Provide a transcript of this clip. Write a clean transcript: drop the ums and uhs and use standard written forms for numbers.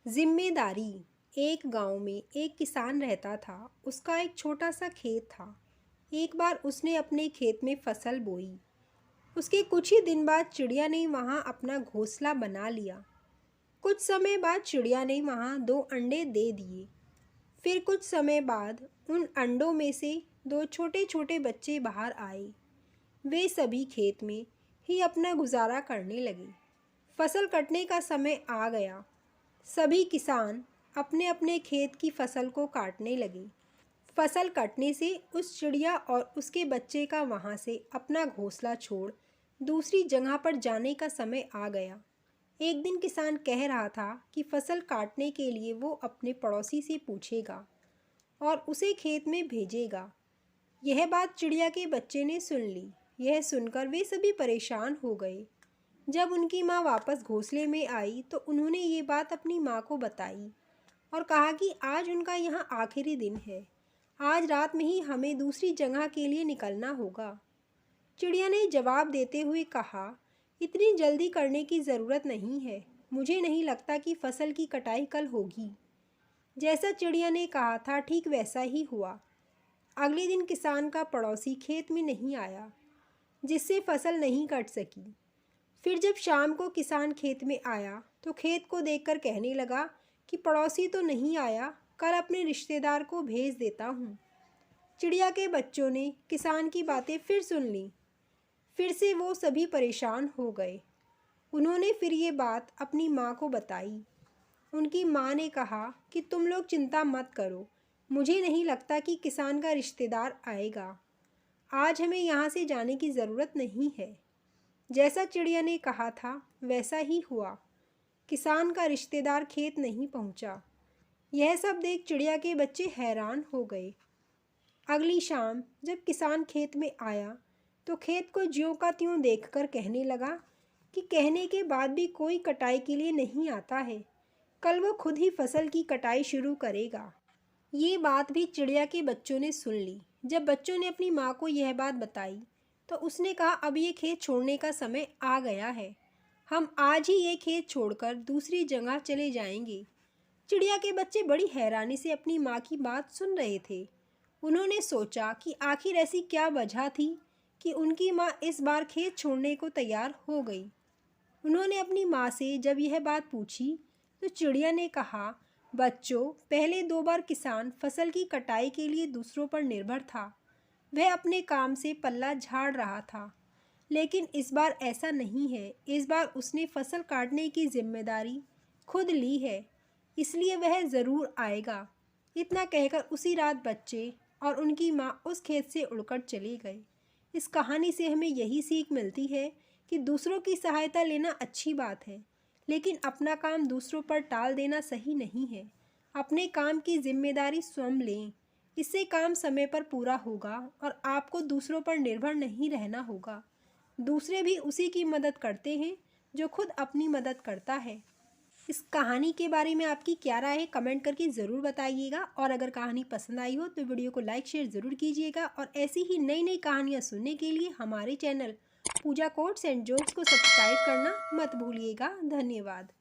जिम्मेदारी। एक गांव में एक किसान रहता था। उसका एक छोटा सा खेत था। एक बार उसने अपने खेत में फसल बोई। उसके कुछ ही दिन बाद चिड़िया ने वहां अपना घोंसला बना लिया। कुछ समय बाद चिड़िया ने वहां 2 अंडे दे दिए। फिर कुछ समय बाद उन अंडों में से 2 छोटे छोटे बच्चे बाहर आए। वे सभी खेत में ही अपना गुजारा करने लगे। फसल कटने का समय आ गया। सभी किसान अपने अपने खेत की फसल को काटने लगे। फसल कटने से उस चिड़िया और उसके बच्चे का वहाँ से अपना घोंसला छोड़ दूसरी जगह पर जाने का समय आ गया। एक दिन किसान कह रहा था कि फसल काटने के लिए वो अपने पड़ोसी से पूछेगा और उसे खेत में भेजेगा। यह बात चिड़िया के बच्चे ने सुन ली। यह सुनकर वे सभी परेशान हो गए। जब उनकी माँ वापस घोंसले में आई तो उन्होंने ये बात अपनी माँ को बताई और कहा कि आज उनका यहाँ आखिरी दिन है। आज रात में ही हमें दूसरी जगह के लिए निकलना होगा। चिड़िया ने जवाब देते हुए कहा, इतनी जल्दी करने की ज़रूरत नहीं है। मुझे नहीं लगता कि फसल की कटाई कल होगी। जैसा चिड़िया ने कहा था ठीक वैसा ही हुआ। अगले दिन किसान का पड़ोसी खेत में नहीं आया, जिससे फसल नहीं कट सकी। फिर जब शाम को किसान खेत में आया तो खेत को देखकर कहने लगा कि पड़ोसी तो नहीं आया, कल अपने रिश्तेदार को भेज देता हूँ। चिड़िया के बच्चों ने किसान की बातें फिर सुन ली। फिर से वो सभी परेशान हो गए। उन्होंने फिर ये बात अपनी माँ को बताई। उनकी माँ ने कहा कि तुम लोग चिंता मत करो, मुझे नहीं लगता कि किसान का रिश्तेदार आएगा। आज हमें यहाँ से जाने की ज़रूरत नहीं है। जैसा चिड़िया ने कहा था वैसा ही हुआ। किसान का रिश्तेदार खेत नहीं पहुंचा। यह सब देख चिड़िया के बच्चे हैरान हो गए। अगली शाम जब किसान खेत में आया तो खेत को ज्यों का त्यों देखकर कहने लगा कि कहने के बाद भी कोई कटाई के लिए नहीं आता है। कल वो खुद ही फसल की कटाई शुरू करेगा। ये बात भी चिड़िया के बच्चों ने सुन ली। जब बच्चों ने अपनी माँ को यह बात बताई तो उसने कहा, अब ये खेत छोड़ने का समय आ गया है। हम आज ही ये खेत छोड़कर दूसरी जगह चले जाएंगे। चिड़िया के बच्चे बड़ी हैरानी से अपनी माँ की बात सुन रहे थे। उन्होंने सोचा कि आखिर ऐसी क्या वजह थी कि उनकी माँ इस बार खेत छोड़ने को तैयार हो गई। उन्होंने अपनी माँ से जब यह बात पूछी तो चिड़िया ने कहा, बच्चों, पहले 2 बार किसान फसल की कटाई के लिए दूसरों पर निर्भर था। वह अपने काम से पल्ला झाड़ रहा था। लेकिन इस बार ऐसा नहीं है। इस बार उसने फसल काटने की जिम्मेदारी खुद ली है, इसलिए वह ज़रूर आएगा। इतना कहकर उसी रात बच्चे और उनकी माँ उस खेत से उड़कर चले गए। इस कहानी से हमें यही सीख मिलती है कि दूसरों की सहायता लेना अच्छी बात है, लेकिन अपना काम दूसरों पर टाल देना सही नहीं है। अपने काम की जिम्मेदारी स्वयं लें। इससे काम समय पर पूरा होगा और आपको दूसरों पर निर्भर नहीं रहना होगा। दूसरे भी उसी की मदद करते हैं जो खुद अपनी मदद करता है। इस कहानी के बारे में आपकी क्या राय है, कमेंट करके ज़रूर बताइएगा। और अगर कहानी पसंद आई हो तो वीडियो को लाइक शेयर ज़रूर कीजिएगा। और ऐसी ही नई नई कहानियाँ सुनने के लिए हमारे channel Pooja quotes and jokes को सब्सक्राइब करना मत भूलिएगा। धन्यवाद।